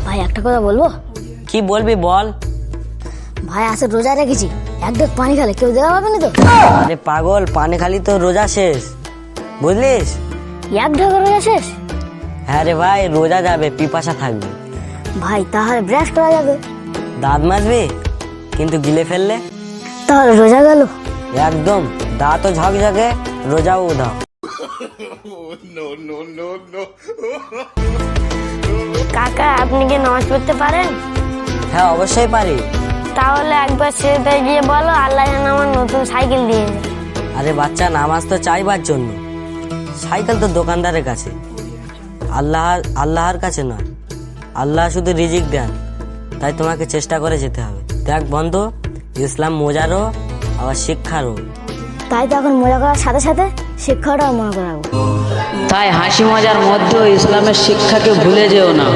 ভাই একটা কথা বলবো? কি বলবি বল। ভাই আজকে রোজা রেখেছি, এক ঢোক পানি খেলে কেউ দেখা পাবে না তো? আরে পাগল, পানি খালি তো রোজা শেষ, বুঝলিস? এক ঢোক রোজা শেষ? হ্যাঁ রে ভাই, রোজা যাবে, পিপাসা থাকবে। ভাই তাহলে ব্রাশ করা যাবে? দাঁত মাজবি, কিন্তু গিলে ফেললে? তাহলে রোজা গেল? একদম, দাঁতও ঝকঝকে, রোজাও উধাও। কাকা আপনি কি নামাজ পড়তে পারেন? হ্যাঁ অবশ্যই পারি। তাহলে একবার সেটা গিয়ে বলো আল্লাহ যেন আমার নতুন সাইকেল দিয়ে দেয়। আরে বাচ্চা, নামাজ তো চাইবার জন্য, সাইকেল তো দোকানদারের কাছে, আল্লাহর কাছে নয়। আল্লাহ শুধু রিজিক দেন, তাই তোমাকে চেষ্টা করে যেতে হবে। দেখ বন্ধু, ইসলাম মজারও আবার শিক্ষারও। তাই তো এখন মজা করার সাথে সাথে শিক্ষাটাও মনে করাবো। তাই হাসি মজার মধ্যেও ইসলামের শিক্ষাকে ভুলে যেও না।